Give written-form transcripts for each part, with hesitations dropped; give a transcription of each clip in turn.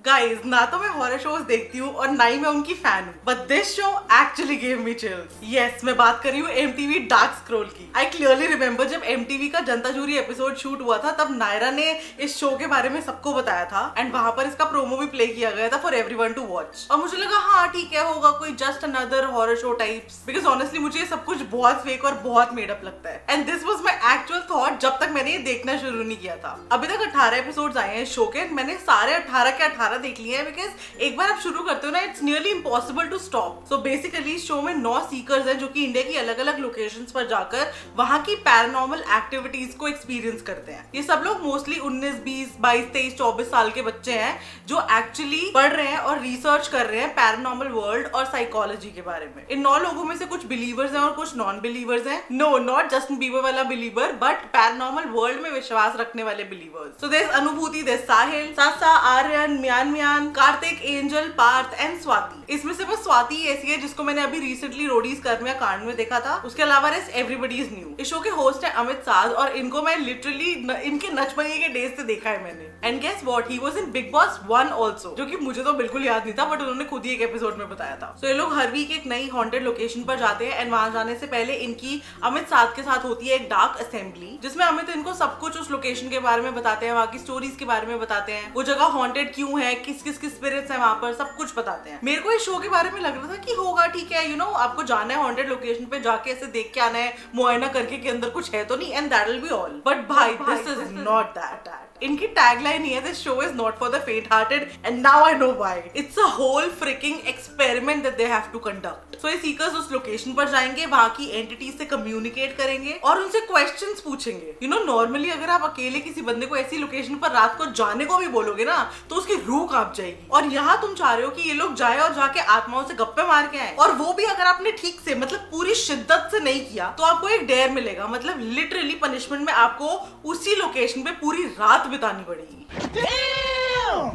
Guys ना तो मैं हॉरर शोज देखती हूँ और ना ही मैं उनकी फैन हूँ, but this show actually gave me chills. Yes, मैं बात कर रही हूँ एमटीवी डार्क स्क्रॉल की। आई क्लियरली रिमेम्बर जब एमटीवी का जनता जूरी एपिसोड शूट हुआ था, तब नायरा ने इस शो के बारे में सबको बताया था एंड वहां पर इसका प्रोमो भी प्ले किया गया था फॉर एवरीवन टू वॉच। और मुझे लगा हाँ ठीक है, होगा कोई just another horror show types, because honestly मुझे ये सब कुछ बहुत फेक और बहुत मेडअप लगता है। And this was my actual thought जब तक मैंने ये देखना शुरू नहीं किया था। अभी तक 18 एपिसोड आए हैं इस शो के, मैंने सारे 18 के 18 देख लिए हैं, बिकॉज एक बार आप शुरू करते हो ना, it's nearly impossible to stop. So basically इस शो में 9 सीकर्स हैं जो कि इंडिया की अलग अलग लोकेशंस पर जाकर वहां की पैरानॉर्मल एक्टिविटीज को एक्सपीरियंस करते हैं। ये सब लोग मोस्टली 19, 20, 22, 23, 24 साल के बच्चे हैं जो एक्चुअली पढ़ रहे हैं और रिसर्च कर रहे हैं पैरानॉर्मल वर्ल्ड और साइकोलॉजी के बारे में। इन 9 लोगों में से कुछ बिलीवर्स हैं और कुछ नॉन बिलीवर्स हैं। नो, नॉट जस्टिन बीबर वाला बिलीवर, बट पैरानॉर्मल वर्ल्ड में विश्वास रखने वाले बिलीवर्स। सो देयर इज अनुभूति, देयर इज साहिल, सासा, आर्यन, म्यान, कार्तिक, एंजल, पार्थ एंड स्वाति। इसमें से बस स्वाति ऐसी है जिसको मैंने अभी रिसेंटली रोडीज कर्म कांड में देखा था। उसके अलावा एवरीबडी इज न्यू। इस शो के होस्ट है अमित साध और इनको मैं लिटरली इनके नचबनिए के डेज से देखा है मैंने। And guess what, he was in Bigg Boss 1 also, जो कि मुझे तो बिल्कुल याद नहीं था, बट उन्होंने खुद ही एक एपिसोड में बताया था। सो ये लोग हर वीक एक नई हॉन्टेड लोकेशन पर जाते हैं एंड वहां जाने से पहले इनकी अमित साध के साथ होती है एक डार्क असेंबली, जिसमें अमित इनको सब कुछ उस लोकेशन के बारे में बताते हैं, वहां की स्टोरीज के बारे में बताते हैं, वो जगह हॉन्टेड क्यों है, किस किस की स्पिरिट्स है वहां पर, सब कुछ बताते हैं। मेरे को इस शो के बारे में लग रहा था कि होगा ठीक है, आपको जाना है हॉन्टेड लोकेशन पे, जाके ऐसे देख के आना है, मुआयना करके के अंदर कुछ है तो नहीं, and that will be all. But भाई दिस इज नॉट दैट। इनकी टैगलाइन ही है, this show is not for the faint hearted and now I know why. It's a whole freaking experiment that they have to conduct. So ये seekers उस location पर जाएंगे, वहां की entities से कम्युनिकेट करेंगे और उनसे क्वेश्चंस पूछेंगे। नॉर्मली अगर आप अकेले किसी बंदे को ऐसी लोकेशन पर रात को जाने को भी बोलोगे ना, तो उसकी रूह कांप जाएगी। और यहाँ तुम चाह रहे हो कि ये लोग जाए और जाके आत्माओं से गप्पे मार के आए, और वो भी अगर आपने ठीक से, मतलब पूरी शिद्दत से नहीं किया, तो आपको एक डेयर मिलेगा। मतलब लिटरली पनिशमेंट में आपको उसी लोकेशन पे पूरी रात बितानी पड़ेगी।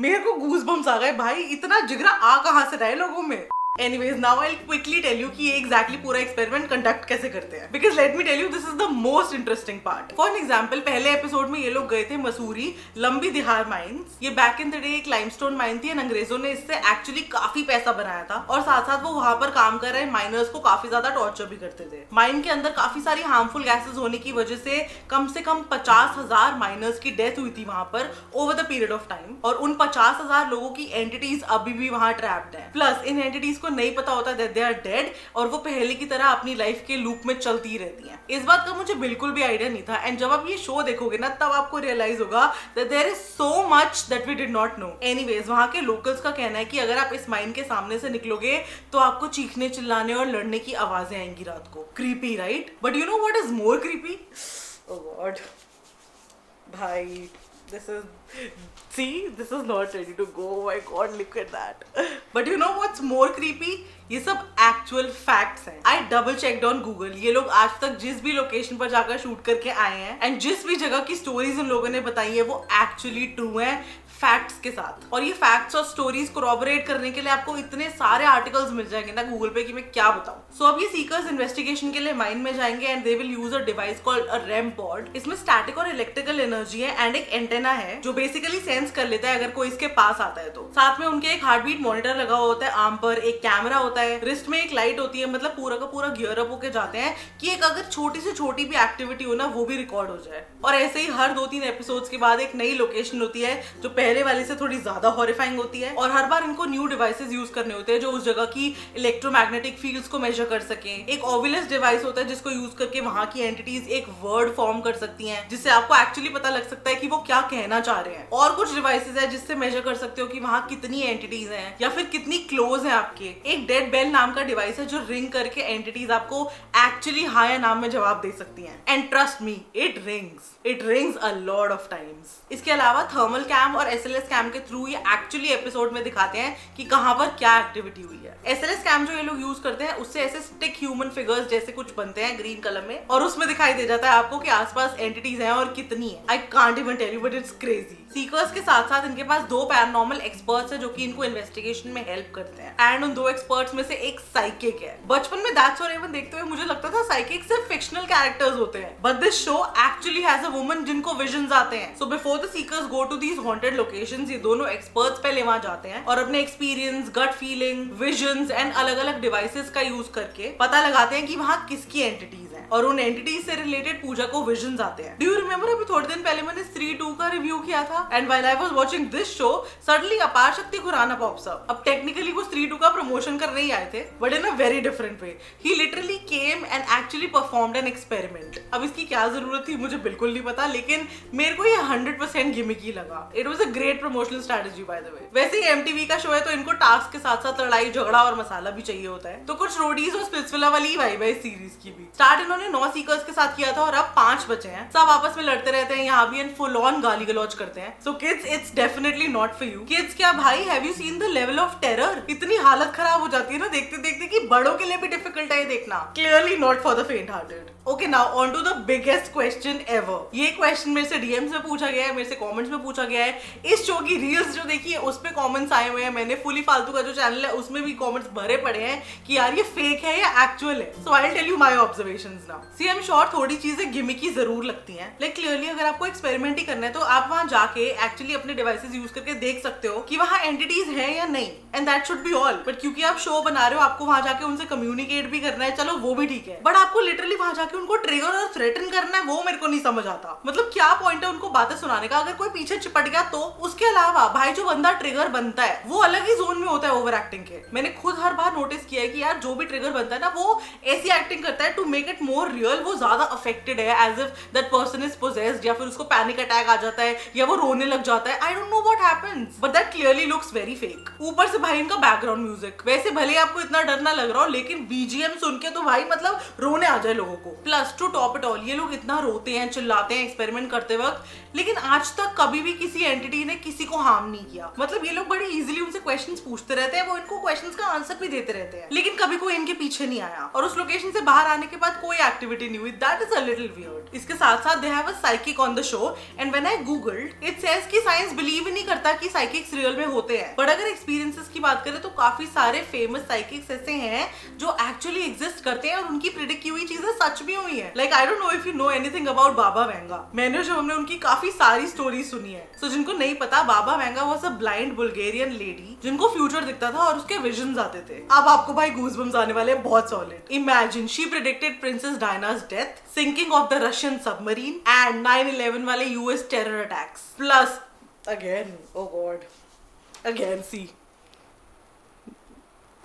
मेरे को गूज़बम्स आ गए भाई, इतना जिगरा आ कहां से रहा है लोगों में। Anyways, now I'll quickly tell you कि ये exactly पूरा एक्सपेरिमेंट कंडक्ट कैसे करते हैं, because let me tell you this is the most interesting part. For an example, पहले एपिसोड में ये लोग गए थे मसूरी लंबी दिहार माइंस। ये बैक इन द डे एक लाइमस्टोन माइन थी, अंग्रेजों ने इससे एक्चुअली काफी पैसा बनाया था, और साथ साथ वो वहां पर काम कर रहे माइनर्स को काफी ज्यादा टॉर्चर भी करते थे। माइन के अंदर काफी सारी हार्मफुल गैसेस होने की वजह से कम 50,000 माइनर्स की डेथ हुई थी वहां पर over the period of time, और उन 50,000 लोगों की एंटिटीज अभी भी वहां ट्रैप्ड है। प्लस इन एंटिटीज को नहीं पता होता दैट दे आर डेड, और वो पहले की तरह अपनी लाइफ के लूप में चलती रहती हैं। इस बात का मुझे बिल्कुल भी आइडिया नहीं था, एंड जब आप ये शो देखोगे ना, तब आपको रियलाइज होगा that there is so much that we did not know. Anyway, वहां के लोकल्स का कहना है कि अगर आप इस माइन के सामने से निकलोगे तो आपको चीखने, चिल्लाने और लड़ने की आवाजें आएंगी रात को। Creepy right? But you know what is more creepy? Oh God भाई, this is not ready to go. Oh my god, look at that. But you know what's more creepy? ये सब एक्चुअल फैक्ट्स हैं। I double checked on Google. ये लोग आज तक जिस भी लोकेशन पर जाकर शूट करके आए हैं एंड जिस भी जगह की स्टोरीज उन लोगों ने बताई है, वो एक्चुअली ट्रू है फैक्ट्स के साथ। और ये फैक्ट्स और स्टोरीज कोरॉबरेट करने के लिए आपको इतने सारे आर्टिकल्स मिल जाएंगे ना गूगल पे कि मैं क्या बताऊं। सो अब ये सीकर्स इन्वेस्टिगेशन के लिए माइन में जाएंगे and they will use a device called a RAM pod. इसमें स्टैटिक और इलेक्ट्रिकल एनर्जी है एंड एक एंटेना है जो बेसिकली सेंस कर लेता है अगर कोई इसके पास आता है तो। साथ में उनके एक हार्टबीट मॉनिटर लगा हुआ होता है आर्म पर, एक कैमरा होता है, रिस्ट में एक लाइट होती है, मतलब पूरा का पूरा गियर अप होके जाते हैं कि एक अगर छोटी से छोटी भी एक्टिविटी हो ना, वो भी रिकॉर्ड हो जाए। और ऐसे ही हर 2-3 एपिसोड्स के बाद एक नई लोकेशन होती है जो पहले वाले से थोड़ी ज्यादा हॉरिफाइंग होती है, और हर बार इनको न्यू डिवाइसेस यूज करने होते हैं जो उस जगह की इलेक्ट्रोमैग्नेटिक फील्ड्स को मेजर कर सके। एक ओविलस डिवाइस होता है जिसको यूज करके वहां की एंटिटीज एक वर्ड फॉर्म कर सकती हैं, जिससे आपको एक्चुअली पता लग सकता है कि वो क्या कहना चाह रहे हैं। और कुछ डिवाइसेस है जिससे मेजर कर सकते हो कि वहां कितनी एंटिटीज हैं या फिर कितनी क्लोज हैं आपके। एक डेड बेल नाम का डिवाइस है जो रिंग करके एंटिटीज आपको एक्चुअली हाँ या ना में जवाब दे सकती हैं। And trust me, it rings a lot of times. इसके अलावा थर्मल कैम और एसएलएस कैम के थ्रू ये एक्चुअली एपिसोड में दिखाते हैं कि कहां पर क्या एक्टिविटी हुई है। एसएलएस कैम जो ये लोग यूज करते हैं, उससे ऐसे स्टिक ह्यूमन फिगर्स जैसे कुछ बनते हैं ग्रीन कलर में, और उसमें दिखाई दे जाता है आपको कि आसपास एंटिटीज हैं और कितनी है। I can't even tell you, but it's crazy. Seekers के साथ साथ इनके पास 2 पैरानॉर्मल एक्सपर्ट्स हैं जो कि इनको इन्वेस्टिगेशन में हेल्प करते हैं एंड उन 2 एक्सपर्ट्स में से एक साइकिक है। बचपन में दैट्स और एवन देखते हुए मुझे लगता था साइकिक सिर्फ फिक्शनल कैरेक्टर्स होते हैं, but this show actually has a woman जिनको विजन्स आते हैं। So before the seekers go to these haunted locations, ये दोनों एक्सपर्ट्स पहले वहां जाते हैं और अपने experience, gut feeling, visions and अलग अलग डिवाइसेस का यूज करके पता लगाते हैं कि वहां किसकी एंटिटीज हैं और उन एंटिटीज से रिलेटेड पूजा को विजन्स आते हैं। डू यू रिमेंबर अभी थोड़े दिन पहले मैंने स्त्री 2 का रिव्यू किया था and while I was watching this show suddenly अपार शक्ति खुराना पॉप्स अप। अब टेक्निकली वो स्त्री 2 का प्रमोशन करने ही आए थे but in a very different way. He literally came and actually performed an experiment. अब इसकी क्या जरूरत थी मुझे बिल्कुल नहीं पता, लेकिन मेरे को ये 100% गिमिकी लगा। It was a great promotional strategy by the way. वैसे ही एमटीवी का शो है तो इनको टास्क के साथ साथ लड़ाई झगड़ा और मसाला भी चाहिए होता है, तो कुछ रोडीज और स्प्लिट्सविला वाली वाइब है इस सीरीज की भी। स्टार्ट इन्होंने 9 सीकर्स के साथ किया था और अब 5 बचे हैं। सब आपस में लड़ते रहते हैं यहाँ भी एंड फुल ऑन गाली गलौज करते हैं। So kids, it's definitely not for you. Kids क्या भाई, have you seen the level of terror? इतनी हालत खराब हो जाती है ना देखते देखते कि बड़ों के लिए भी डिफिकल्ट है देखना। Clearly not for the faint hearted. Okay, now on to the biggest question ever. ये क्वेश्चन मेरे से डीएम्स में पूछा गया है, मेरे से कमेंट्स में पूछा गया है। इस शो की रील्स जो देखी है उस पे कमेंट्स आए हुए हैं। मैंने फुली फालतू का जो चैनल है उसमें भी कमेंट्स भरे पड़े हैं कि यार ये फेक है या एक्चुअल है। So I will tell you my observations now. See I am sure थोड़ी चीजें गिमिकी जरूर लगती हैं, लाइक क्लियरली अगर आपको एक्सपेरिमेंट ही करना है तो आप वहां जाके एक्चुअली अपने डिवाइसेस यूज करके देख सकते हो कि वहां एंटिटीज हैं या नहीं, and that should be all. But क्योंकि आप शो बना रहे हो, आपको वहां जाके उनसे कम्युनिकेट भी करना है, चलो वो भी ठीक है, बट आपको लिटरली वहां जाके उनको ट्रिगर और थ्रेटन करना है, वो मेरे को नहीं समझ आता। मतलब क्या पॉइंट है उनको बातें सुनाने का? अगर कोई पीछे चिपट गया तो उसके अलावा भाई जो बंदा ट्रिगर बनता है वो अलग ही जोन में होता है ओवर एक्टिंग के। मैंने खुद हर बार नोटिस किया है कि यार जो भी ट्रिगर बनता है ना वो ऐसी एक्टिंग करता है to make it more real. वो ज्यादा अफेक्टेड है, as if that person is possessed, या फिर उसको पैनिक अटैक आ जाता है या वो रोने लग जाता है। I don't know what happens, but that clearly looks very fake. ऊपर से भाई इनका बैकग्राउंड म्यूजिक, वैसे भले आपको इतना डर ना लग रहा हो, लेकिन बीजीएम सुन के तो भाई मतलब रोने आ जाए लोगों को। Plus two top it all, ये लोग इतना रोते हैं, चिल्लाते हैं एक्सपेरिमेंट करते वक्त, लेकिन आज तक कभी भी किसी एंटिटी ने किसी को हार्म नहीं किया। मतलब ये लोग बड़ी इजीली उनसे क्वेश्चंस पूछते रहते हैं, वो इनको क्वेश्चंस का आंसर भी देते रहते हैं, लेकिन कभी कोई इनके पीछे नहीं आया और उस लोकेशन से बाहर आने के बाद कोई एक्टिविटी नहीं हुई। That is a little weird. इसके साथ साथ they have a psychic on the show and when I googled it says कि साइंस बिलीव ही नहीं करता कि साइकिक्स रियल में होते हैं। बट अगर एक्सपीरियंसेस की बात करें तो काफी सारे फेमस साइकिक्स ऐसे हैं जो एक्चुअली एग्जिस्ट करते हैं और उनकी प्रेडिक्ट की हुई चीजें सच भी हुई है। Like I don't know if you know anything about Baba Venga. मैंने जो हमने उनकी काफी सारी स्टोरी सुनी है। सो जिनको नहीं पता, Baba Vanga was a blind Bulgarian lady जिनको फ्यूचर दिखता था और उसके विजन्स आते थे। अब आपको भाई गूज़बम्स आने वाले हैं बहुत solid. Imagine she predicted princess Diana's death, sinking of the Russian submarine and 9/11 वाले US terror attacks. Plus again, oh God, again see,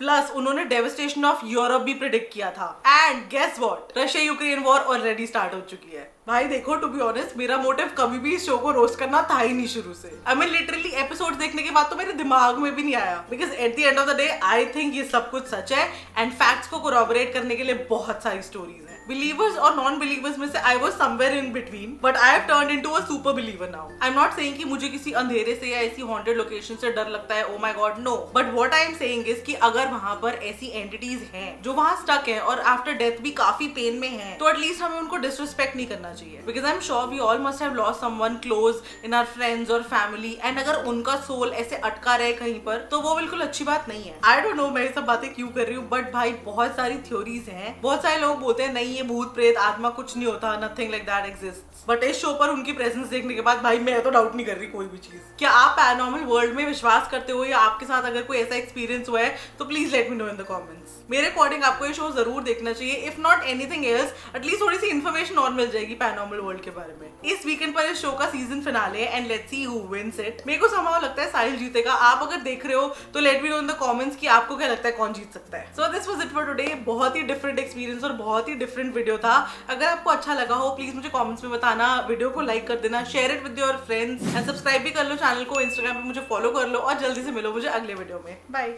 plus उन्होंने डेवस्टेशन ऑफ यूरोप भी प्रिडिक्ट किया था। And guess what, Russia Ukraine war already start हो चुकी है। भाई देखो, टू बी ऑनेस्ट मेरा मोटिव कभी भी इस शो को रोस्ट करना था ही नहीं शुरू से। आई मीन लिटरली एपिसोड देखने के बाद तो मेरे दिमाग में भी नहीं आया, because at the end of the day I think ये सब कुछ सच है एंड फैक्ट्स को कोरॉबरेट करने के लिए बहुत सारी स्टोरीज हैं। बिलीवर्स और नॉन बिलीवर्स में से I was somewhere in between, but I have turned into a super believer now. I am not saying कि मुझे किसी अंधेरे से या ऐसी हॉन्टेड लोकेशन से डर लगता है, oh my God no. But what I am saying is कि अगर वहां पर ऐसी एंटिटीज हैं जो वहां स्टक है और आफ्टर डेथ भी काफी पेन में हैं, तो एटलीस्ट हमें उनको डिसरिस्पेक्ट नहीं करना चाहिए। Because I am sure we all must have lost someone close in our friends और फैमिली, एंड अगर उनका सोल ऐसे अटका रहे कहीं पर तो वो बिल्कुल अच्छी बात नहीं है। आई डोंट नो मैं ये सब बातें क्यों कर रही हूँ, बट भाई बहुत सारी थ्योरीज हैं। बहुत सारे लोग बोलते हैं नहीं ये भूत प्रेत आत्मा कुछ नहीं होता, nothing like that exists. But इस शो पर उनकी प्रेजेंस देखने के बाद भाई मैं तो डाउट नहीं कर रही कोई भी चीज। क्या आप पैरानॉर्मल वर्ल्ड में विश्वास करते हो या आपके साथ अगर कोई ऐसा एक्सपीरियंस हुआ है तो please let me know in the comments. मेरे अकॉर्डिंग आपको ये शो जरूर देखना चाहिए, if not anything else at least थोड़ी सी इन्फॉर्मेशन और मिल जाएगी पैरानॉर्मल वर्ल्ड के बारे में। इस वीकेंड पर इस शो का season finale and let's see who wins it. मेरे को समहाउ लगता है साहिल जीतेगा। आप अगर देख रहे हो तो let me know in the comments कि आपको क्या लगता है कौन जीत सकता है। So this was it for today. बहुत ही डिफरेंट एक्सपीरियंस और बहुत ही डिफरेंट वीडियो था। अगर आपको अच्छा लगा हो प्लीज मुझे कमेंट्स में बताना, वीडियो को लाइक कर देना, share it with your friends and subscribe भी कर लो चैनल को, इंस्टाग्राम पे मुझे फॉलो कर लो और जल्दी से मिलो मुझे अगले वीडियो में। बाय।